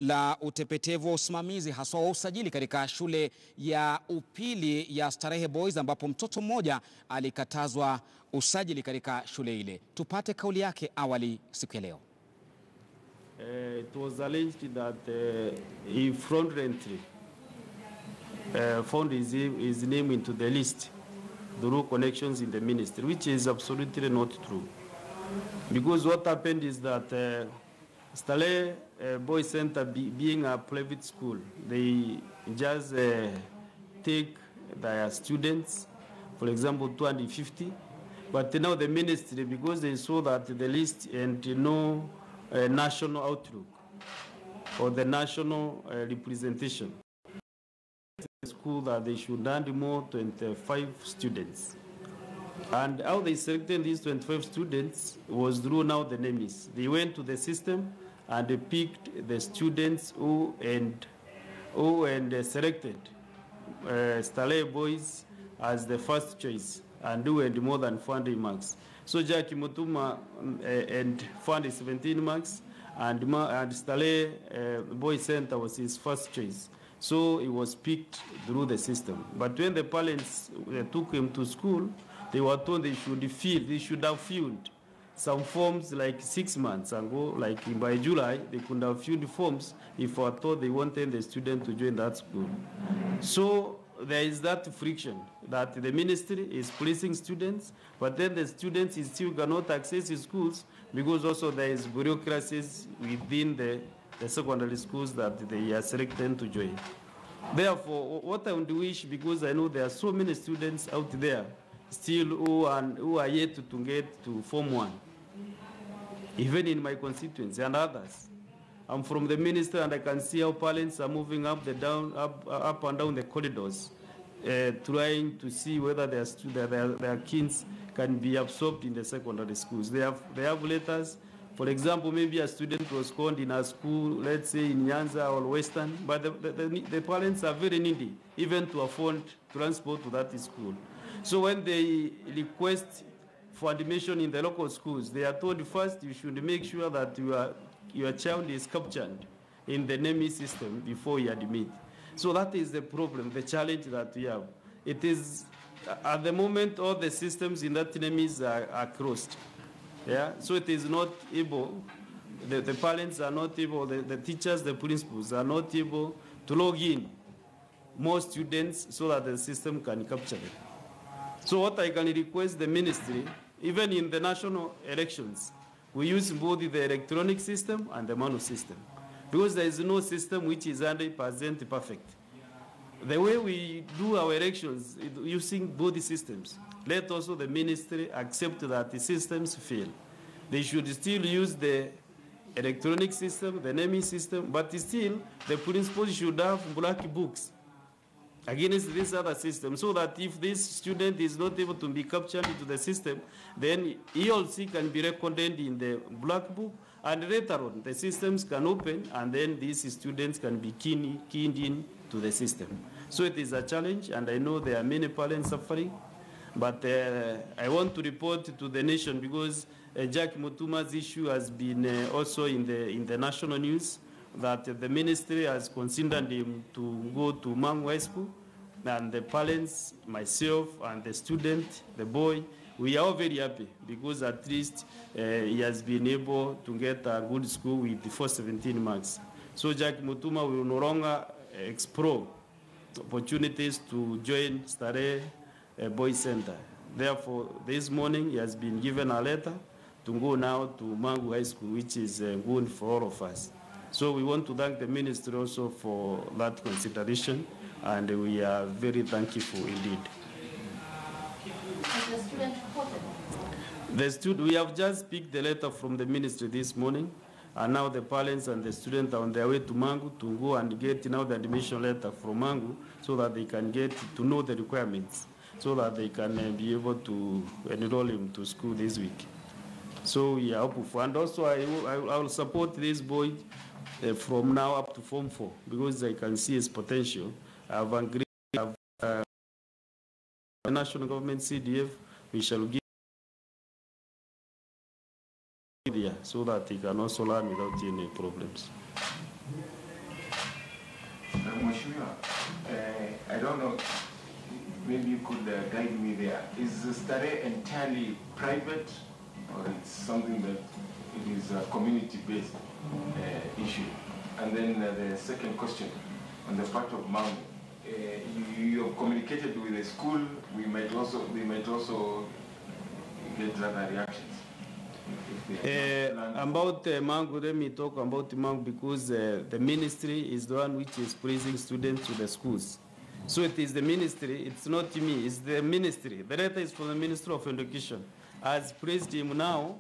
La utepetevu wa usimamizi haswa wa usajili katika shule ya upili ya Starehe Boys ambapo mtoto mmoja alikatazwa usajili katika shule ile. Tupate kauli yake awali siku ya leo. It was alleged that he fraudulently found his name into the list through connections in the ministry, which is absolutely not true. Because what happened is that Starehe Boys Center, being a private school, they just take their students, for example, 250. But now the ministry, because they saw that the list and no national outlook or the national representation, the school that they should handle more 25 students. And how they selected these 25 students was through now the names. They went to the system and they picked the students who selected Starehe Boys as the first choice and who had more than 400 marks. So Jackie Mutuma and 417 marks, and Starehe Boys Center was his first choice. So he was picked through the system. But when the parents took him to school, they were told they should have filled some forms like 6 months ago, like by July, they could have filled forms if I thought they wanted the student to join that school. So there is that friction that the ministry is policing students, but then the students still cannot access the schools because also there is bureaucracies within the secondary schools that they are selected to join. Therefore, what I would wish, because I know there are so many students out there still who are yet to get to Form 1, even in my constituency and others. I'm from the ministry and I can see how parents are moving up and down the corridors, trying to see whether their kids can be absorbed in the secondary schools. They have letters. For example, maybe a student was called in a school, let's say in Nyanza or Western, but the parents are very needy, even to afford transport to that school. So when they request for admission in the local schools, they are told first you should make sure that your child is captured in the NEMI system before you admit. So that is the problem, the challenge that we have. It is, at the moment, all the systems in that NEMIs are crossed. Yeah? So it is not able, the parents are not able, the teachers, the principals are not able to log in more students so that the system can capture them. So what I can request the ministry, even in the national elections, we use both the electronic system and the manual system, because there is no system which is 100% perfect. The way we do our elections using both systems, let also the ministry accept that the systems fail. They should still use the electronic system, the NEMI system, but still the principals should have black books against this other system, so that if this student is not able to be captured into the system, then he or she can be recorded in the black book, and later on the systems can open, and then these students can be keyed in to the system. So it is a challenge, and I know there are many parents suffering, but I want to report to the nation, because Jack Mutuma's issue has been also in the national news, that the ministry has considered him to go to Mangu High School, and the parents, myself, and the student, the boy, we are all very happy, because at least he has been able to get a good school with the first 17 marks. So Jack Mutuma will no longer explore opportunities to join Starehe Boys Center. Therefore, this morning he has been given a letter to go now to Mangu High School, which is good for all of us. So we want to thank the ministry also for that consideration, and we are very thankful indeed. Has the student reported? We have just picked the letter from the ministry this morning, and now the parents and the students are on their way to Mangu to go and get now the admission letter from Mangu, so that they can get to know the requirements, so that they can be able to enroll him to school this week. So we are hopeful, and also I will support this boy from now up to Form 4, because I can see his potential. I have agreed with the national government CDF, we shall give so that he can also learn without any problems. Mheshimiwa, I don't know, maybe you could guide me there. Is Starehe entirely private, or it's something that it is a community-based issue? And then the second question, on the part of Mangu, you have communicated with the school. They might also get other reactions. About Mangu, let me talk about Mangu because the ministry is the one which is praising students to the schools. So it is the ministry, it's not me, it's the ministry. The letter is from the Ministry of Education. Has praised him now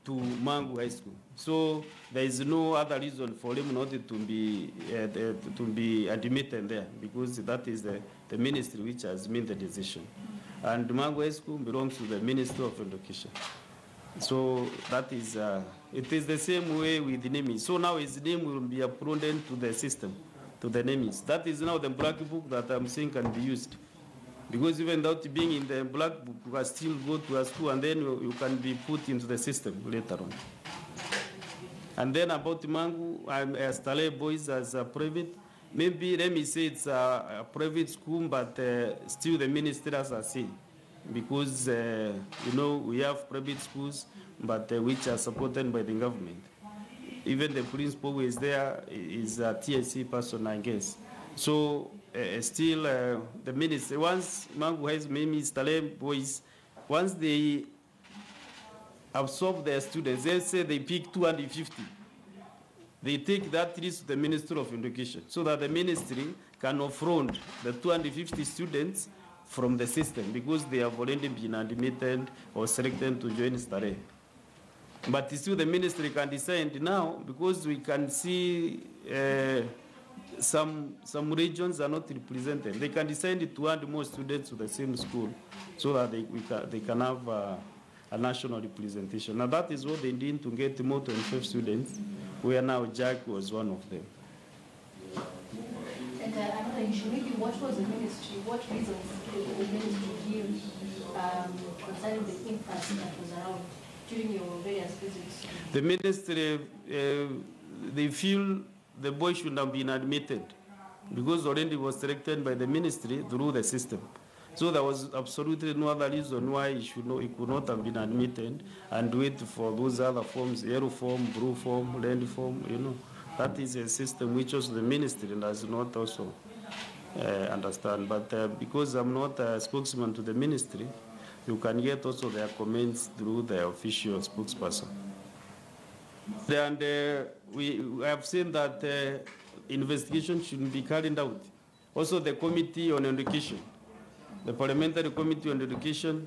to Mangu High School. So there is no other reason for him not to be admitted there, because that is the ministry which has made the decision. And Mangu High School belongs to the Ministry of Education. So that is, it is the same way with the name. So now his name will be appended to the system, to the names. That is now the black book that I'm saying can be used. Because even without being in the black book, you can still go to a school and then you can be put into the system later on. And then about Mangu, Starehe Boys as a private, maybe let me say it's a private school, but still the ministry has a say. Because, you know, we have private schools, but which are supported by the government. Even the principal who is there is a TSC person, I guess. So, still, the ministry, once Mangu has maybe Starehe Boys, once they absorb their students, let's say they pick 250, they take that list to the Ministry of Education, so that the ministry can offload the 250 students from the system, because they have already been admitted or selected to join Starehe. But still the ministry can decide now, because we can see some regions are not represented. They can decide to add more students to the same school, so that they can have a national representation. Now that is what they did to get more 25 students, where now Jack was one of them. And another issue, maybe what was the ministry, what reasons did the ministry give concerning the impact that was around during your various visits? The ministry, they feel the boy should have been admitted, because already was selected by the ministry through the system. So there was absolutely no other reason why he could not have been admitted and wait for those other forms, yellow form, blue form, red form, you know. That is a system which also the ministry does not also understand. But because I'm not a spokesman to the ministry, you can get also their comments through the official spokesperson. And we have seen that investigation should be carried out. Also the Committee on Education, the Parliamentary Committee on Education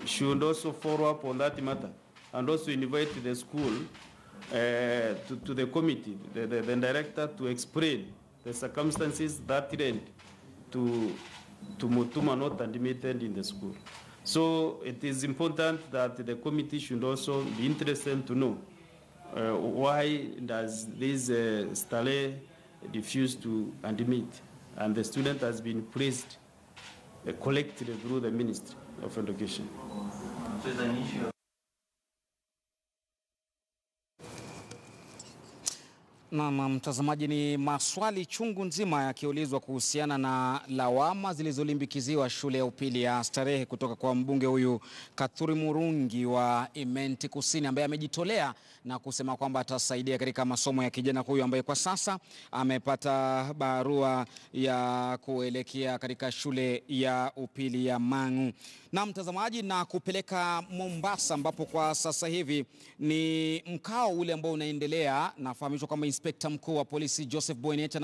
should also follow up on that matter and also invite the school to the committee, the director, to explain the circumstances that led to Mutuma not admitted in the school. So it is important that the committee should also be interested to know why does this Starehe refuse to admit, and the student has been praised collectively through the Ministry of Education. So it's an issue. Na mtazamaji, ni maswali chungu nzima yakiulizwa kuhusiana na lawama zilizolimbikiziwa shule ya upili ya Starehe kutoka kwa mbunge huyu Kathuri Murungi wa Imenti Kusini, ambaye amejitolea na kusema kwamba atasaidia katika masomo ya kijana huyu ambaye kwa sasa amepata barua ya kuelekea katika shule ya upili ya Mangu. Na mtazamaji, na kupeleka Mombasa, ambapo kwa sasa hivi ni mkao ule ambao unaendelea. Nafahamishwa kwamba Inspekta Mkuu wa Polisi Joseph Boyneta